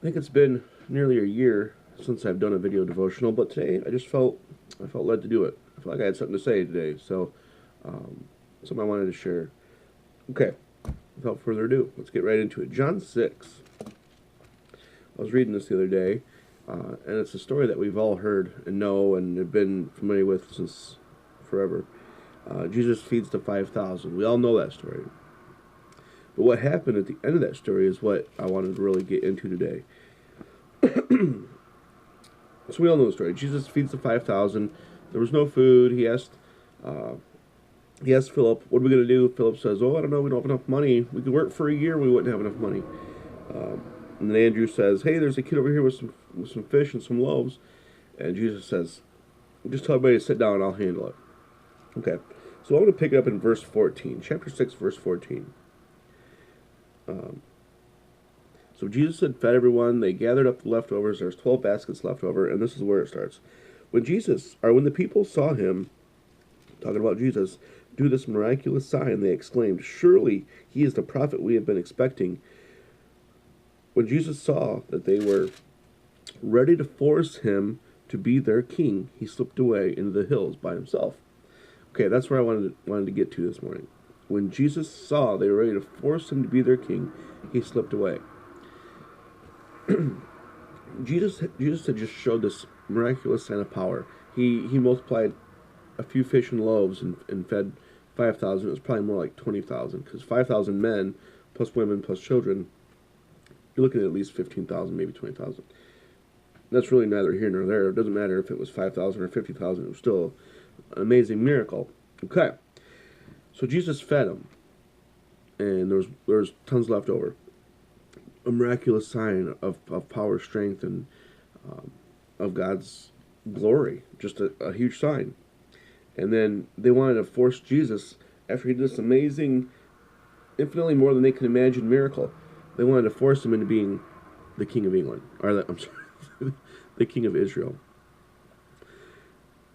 I think it's been nearly a year since I've done a video devotional, but today I felt led to do it. I felt like I had something to say today, so um, something I wanted to share. Okay, without further ado, let's get right into it. John 6. I was reading this the other day, and it's a story that we've all heard and know and have been familiar with since forever. Jesus feeds the 5,000. We all know that story. But what happened at the end of that story is what I wanted to really get into today. So we all know the story. Jesus feeds the 5,000. There was no food. Uh, he asked Philip, "What are we going to do?" Philip says, "Oh, I don't know. We don't have enough money. We could work for a year. We wouldn't have enough money." And then Andrew says, "Hey, there's a kid over here with some fish and some loaves." And Jesus says, "Just tell everybody to sit down and I'll handle it." Okay. So I'm going to pick it up in verse 14, chapter 6, verse 14. Um, So Jesus had fed everyone. They gathered up the leftovers. There's 12 baskets left over, and this is where it starts. When the people saw him, talking about Jesus, do this miraculous sign, they exclaimed, "Surely he is the prophet we have been expecting." When Jesus saw that they were ready to force him to be their king, he slipped away into the hills by himself. Okay, that's where I wanted to get to this morning. When Jesus saw they were ready to force him to be their king, he slipped away. Jesus had just showed this miraculous sign of power. He multiplied a few fish and loaves and fed 5,000. It was probably more like 20,000 because 5,000 men plus women plus children. You're looking at least 15,000, maybe 20,000. That's really neither here nor there. It doesn't matter if it was 5,000 or 50,000. It was still an amazing miracle. Okay, so Jesus fed them, and there was tons left over. A miraculous sign of power, strength, and um, of God's glory. Just a huge sign. And then they wanted to force Jesus, after he did this amazing, infinitely more than they can imagine miracle, they wanted to force him into being the king of England. I'm sorry, the king of Israel.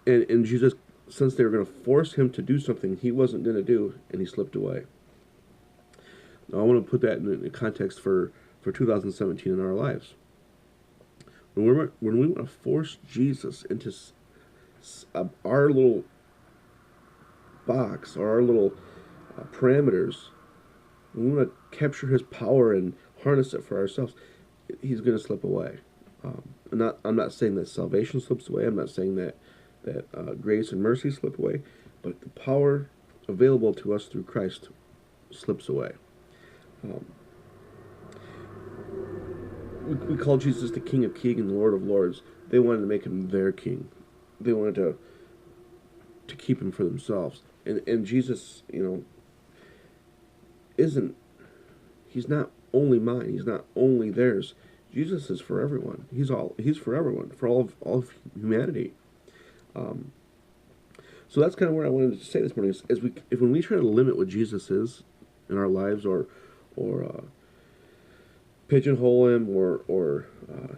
And Jesus, since they were going to force him to do something he wasn't going to do, and he slipped away. Now, I want to put that in context for 2017 in our lives. When we want to force Jesus into our little box or our little parameters, when we want to capture his power and harness it for ourselves, he's going to slip away. I'm not saying that salvation slips away. I'm not saying that grace and mercy slip away, but the power available to us through Christ slips away. Um, we call Jesus the King of Kings and the Lord of Lords. They wanted to make him their king. They wanted to keep him for themselves. And Jesus, isn't he's not only mine. He's not only theirs. Jesus is for everyone. He's for everyone, for all of humanity. Um, so that's kind of what I wanted to say this morning. When we try to limit what Jesus is in our lives, or pigeonhole him, or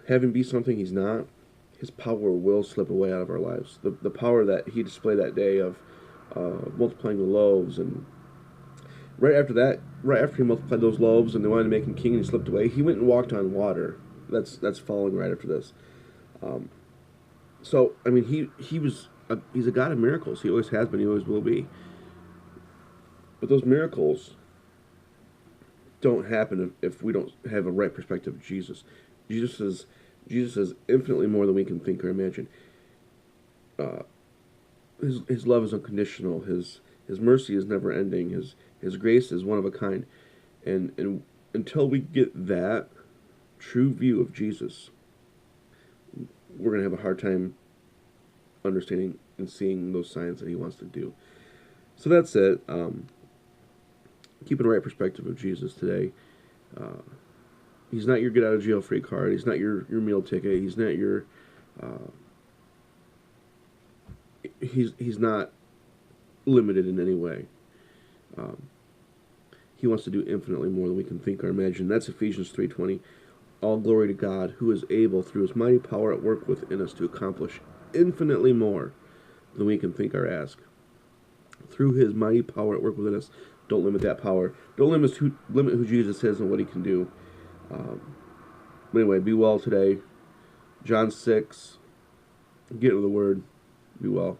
have him be something he's not, his power will slip away out of our lives. The power that he displayed that day of multiplying the loaves, and right after he multiplied those loaves and they wanted to make him king and he slipped away, he went and walked on water. That's following right after this. Um, so I mean, he's a God of miracles. He always has been. He always will be. But those miracles don't happen if we don't have a right perspective of Jesus. Jesus is Jesus is infinitely more than we can think or imagine. Uh, his love is unconditional. His mercy is never ending. His grace is one of a kind. And until we get that true view of Jesus, we're gonna have a hard time understanding and seeing those signs that he wants to do. So that's it. Keeping the right perspective of Jesus today. Uh, he's not your get out of jail free card. He's not your meal ticket. He's not your uh, he's not limited in any way. Um, he wants to do infinitely more than we can think or imagine. That's Ephesians 3:20. All glory to God, who is able through his mighty power at work within us to accomplish infinitely more than we can think or ask. Through his mighty power at work within us. Don't limit that power. Don't limit who Jesus is and what he can do. Um, But anyway, be well today. John 6. Get into the Word. Be well.